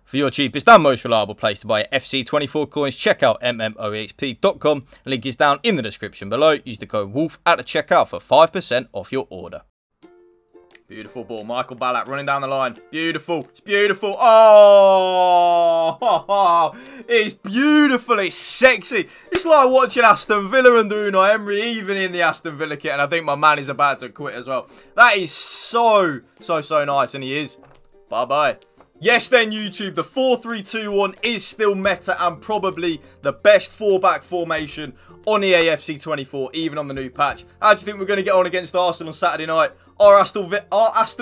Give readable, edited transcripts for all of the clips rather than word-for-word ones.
For your cheapest and most reliable place to buy FC24 coins, check out MMOEXP.com. Link is down in the description below. Use the code WOLF at the checkout for 5% off your order. Beautiful ball. Michael Ballack running down the line. Beautiful. It's beautiful. Oh, it's beautiful. It's sexy. It's like watching Aston Villa under Unai Emery, even in the Aston Villa kit. And I think my man is about to quit as well. That is so nice. And he is. Bye-bye. Yes then, YouTube, the 4-3-2-1 is still meta and probably the best 4-back formation on EAFC 24, even on the new patch. How do you think we're going to get on against Arsenal on Saturday night? Are Aston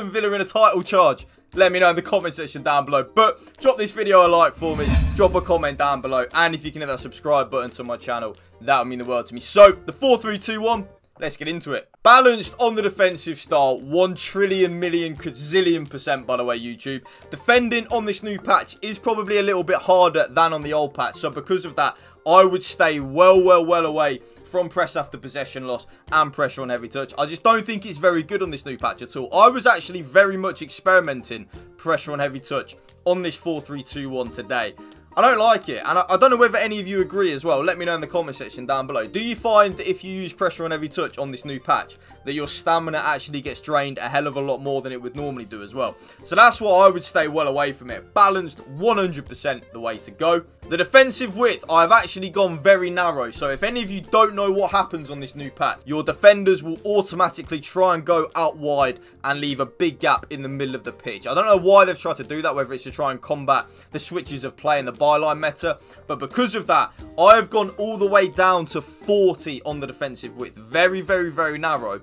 Villa in a title charge? Let me know in the comment section down below. But drop this video a like for me, drop a comment down below, and if you can hit that subscribe button to my channel, that would mean the world to me. So, the 4-3-2-1, let's get into it. Balanced on the defensive style, 1 trillion million gazillion % by the way, YouTube. Defending on this new patch is probably a little bit harder than on the old patch. So because of that, I would stay well away from press after possession loss and pressure on heavy touch. I just don't think it's very good on this new patch at all. I was actually very much experimenting pressure on heavy touch on this 4-3-2-1 today. I don't like it, and I don't know whether any of you agree as well. Let me know in the comment section down below. Do you find that if you use pressure on heavy touch on this new patch, that your stamina actually gets drained a hell of a lot more than it would normally do as well? So that's why I would stay well away from it. Balanced, 100% the way to go. The defensive width, I've actually gone very narrow. So if any of you don't know what happens on this new patch, your defenders will automatically try and go out wide and leave a big gap in the middle of the pitch. I don't know why they've tried to do that, whether it's to try and combat the switches of play in the byline meta, but because of that, I've gone all the way down to 40 on the defensive width. Very narrow.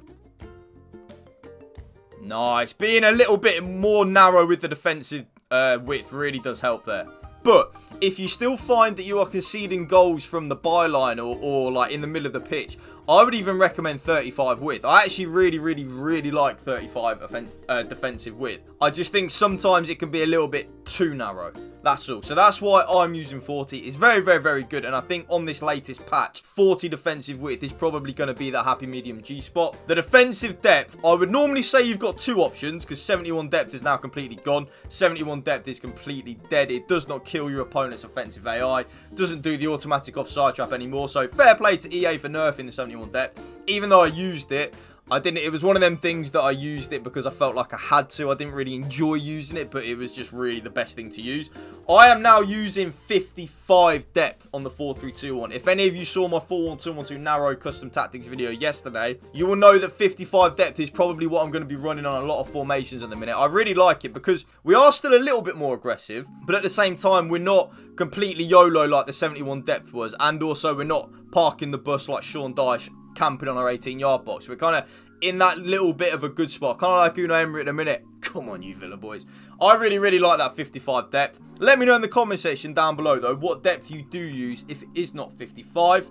Nice. Being a little bit more narrow with the defensive width really does help there. But if you still find that you are conceding goals from the byline or like in the middle of the pitch, I would even recommend 35 width. I actually really like 35 defensive width. I just think sometimes it can be a little bit too narrow. That's all. So that's why I'm using 40. It's very good. And I think on this latest patch, 40 defensive width is probably going to be that happy medium G spot. The defensive depth, I would normally say you've got 2 options because 71 depth is now completely gone. 71 depth is completely dead. It does not kill your opponent's offensive AI. Doesn't do the automatic offside trap anymore. So fair play to EA for nerfing the 71 depth. Even though I used it, it was one of them things that I used it because I felt like I had to. I didn't really enjoy using it, but it was just really the best thing to use. I am now using 55 depth on the 4-3-2-1. If any of you saw my 4-1-2-1-2 narrow custom tactics video yesterday, you will know that 55 depth is probably what I'm going to be running on a lot of formations at the minute. I really like it because we are still a little bit more aggressive, but at the same time, we're not completely YOLO like the 71 depth was, and also we're not parking the bus like Sean Dyche camping on our 18-yard box. We're kind of in that little bit of a good spot, kind of like Unai Emery at the minute. Come on, you Villa boys. I really like that 55 depth. Let me know in the comment section down below though what depth you do use if it is not 55.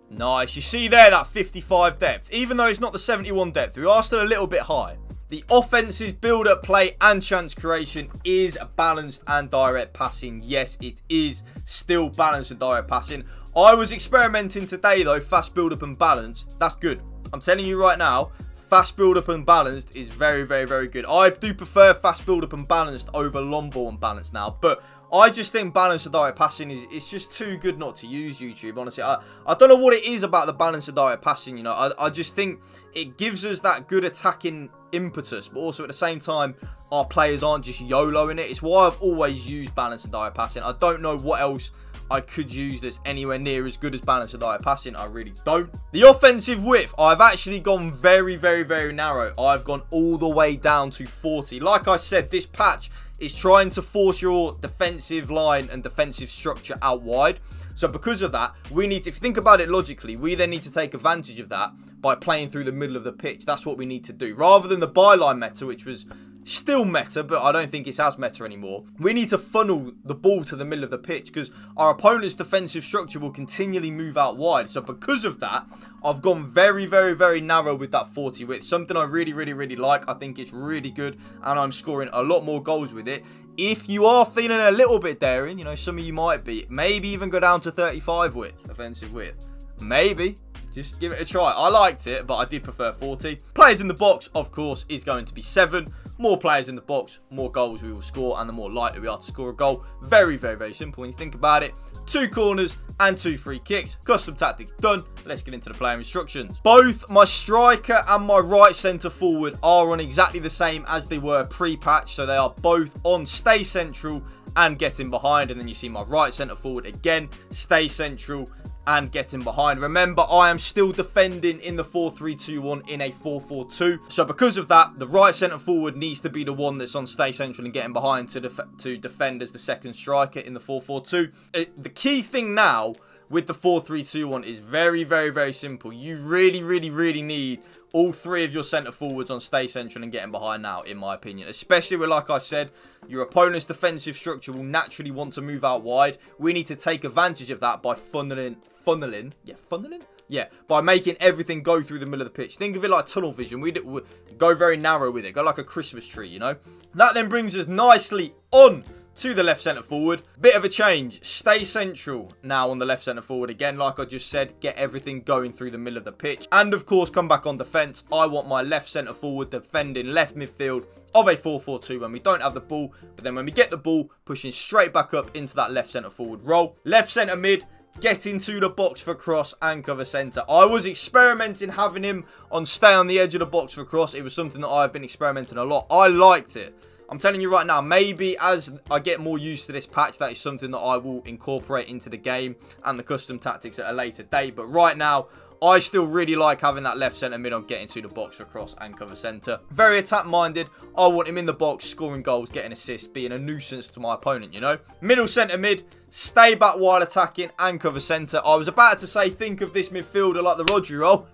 Nice. You see there that 55 depth. Even though it's not the 71 depth, we are still a little bit high. The offense's build-up play and chance creation is balanced and direct passing. Yes, it is still balanced and direct passing. I was experimenting today, though, fast build-up and balanced. That's good. I'm telling you right now, fast build-up and balanced is very good. I do prefer fast build-up and balanced over long ball and balanced now, but I just think balance and direct passing is just too good not to use, YouTube. Honestly, I don't know what it is about the balance and direct passing, you know. I just think it gives us that good attacking impetus, but also at the same time, our players aren't just YOLOing it. It's why I've always used balance and direct passing. I don't know what else I could use that's anywhere near as good as balance and direct passing. I really don't. The offensive width, I've actually gone very narrow. I've gone all the way down to 40. Like I said, this patch is trying to force your defensive line and defensive structure out wide. So because of that, we need to, if you think about it logically, we then need to take advantage of that by playing through the middle of the pitch. That's what we need to do. Rather than the byline meta, which was still meta, but I don't think it's as meta anymore. We need to funnel the ball to the middle of the pitch because our opponent's defensive structure will continually move out wide. So because of that, I've gone very narrow with that 40 width. Something I really like. I think it's really good, and I'm scoring a lot more goals with it. If you are feeling a little bit daring, you know, some of you might be, maybe even go down to 35 width, offensive width. Maybe. Just give it a try. I liked it, but I did prefer 40. Players in the box, of course, is going to be 7. more players in the box, more goals we will score, and the more likely we are to score a goal. Very, very, very simple when you think about it. 2 corners and 2 free kicks. Custom tactics done. Let's get into the player instructions. Both my striker and my right centre forward are on exactly the same as they were pre-patch. So they are both on stay central and getting behind. And then you see my right centre forward again, stay central and getting behind. Remember, I am still defending in the 4-3-2-1 in a 4-4-2. So because of that, the right centre forward needs to be the one that's on stay central and getting behind to defend as the second striker in the 4-4-2. The key thing now with the 4-3-2-1 is very, very, very simple. You really, really, really need all 3 of your centre forwards on stay central and getting behind now, in my opinion. Especially with, like I said, your opponent's defensive structure will naturally want to move out wide. We need to take advantage of that by funneling? Yeah, by making everything go through the middle of the pitch. Think of it like tunnel vision. We go very narrow with it. Go like a Christmas tree, you know. That then brings us nicely on to the left centre forward. Bit of a change. Stay central now on the left centre forward. Again, like I just said, get everything going through the middle of the pitch. And of course, come back on defence. I want my left centre forward defending left midfield of a 4-4-2 when we don't have the ball. But then when we get the ball, pushing straight back up into that left centre forward role. Left centre mid, get into the box for cross and cover centre. I was experimenting having him on stay on the edge of the box for cross. It was something that I've been experimenting a lot. I liked it. I'm telling you right now, maybe as I get more used to this patch, that is something that I will incorporate into the game and the custom tactics at a later date. But right now, I still really like having that left centre mid on getting to the box for cross and cover centre. Very attack-minded. I want him in the box, scoring goals, getting assists, being a nuisance to my opponent, you know. Middle centre mid, stay back while attacking and cover centre. I was about to say, think of this midfielder like the Rodri role.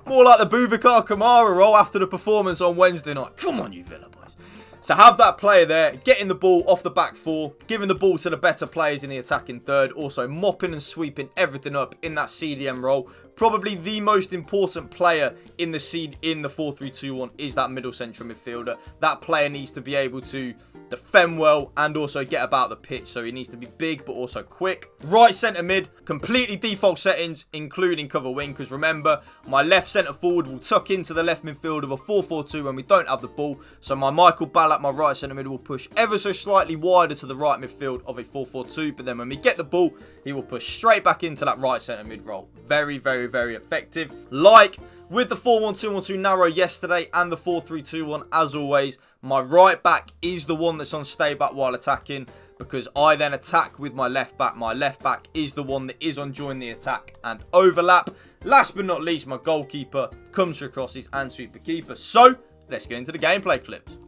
More like the Boubacar Kamara role after the performance on Wednesday night. Come on, you Villa boys. So have that player there, getting the ball off the back 4, giving the ball to the better players in the attacking third, also mopping and sweeping everything up in that CDM role. Probably the most important player in the 4-3-2-1 is that middle central midfielder. That player needs to be able to defend well and also get about the pitch. So he needs to be big but also quick. Right centre mid, completely default settings, including cover wing. Because remember, my left centre forward will tuck into the left midfield of a 4-4-2 when we don't have the ball. So my Michael Ballack, my right centre mid, will push ever so slightly wider to the right midfield of a 4-4-2. But then when we get the ball, he will push straight back into that right centre mid role. Very, very, very effective. Like with the 4-1-2-1-2 narrow yesterday and the 4-3-2-1, as always, my right back is the one that's on stay back while attacking, because I then attack with my left back. My left back is the one that is on join the attack and overlap. Last but not least, my goalkeeper comes for crosses and sweep the keeper. So let's get into the gameplay clips.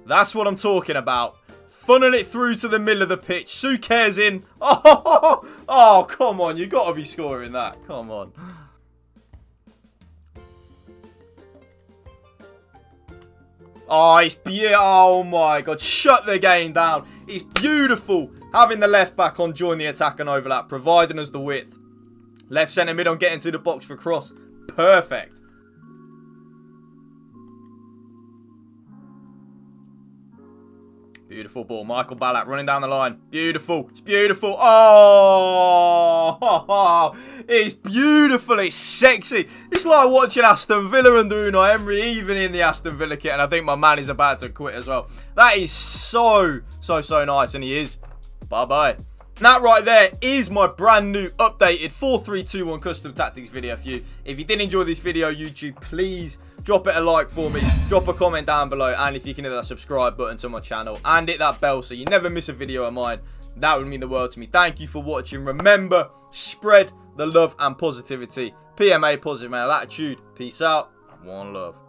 That's what I'm talking about. Funnel it through to the middle of the pitch. Suker's in. Oh, come on. You got to be scoring that. Come on. Oh, it's beautiful. Oh, my God. Shut the game down. It's beautiful having the left back on join the attack and overlap, providing us the width. Left centre mid on getting to the box for cross. Perfect. Beautiful ball. Michael Ballack running down the line. Beautiful. It's beautiful. Oh, it's beautiful. It's sexy. It's like watching Aston Villa under Unai Emery, even in the Aston Villa kit. And I think my man is about to quit as well. That is so nice. And he is. Bye-bye. That right there is my brand new updated 4-3-2-1 custom tactics video for you. If you did enjoy this video, YouTube, please drop it a like for me. Drop a comment down below. And if you can hit that subscribe button to my channel and hit that bell so you never miss a video of mine, that would mean the world to me. Thank you for watching. Remember, spread the love and positivity. PMA, positive mental attitude. Peace out. One love.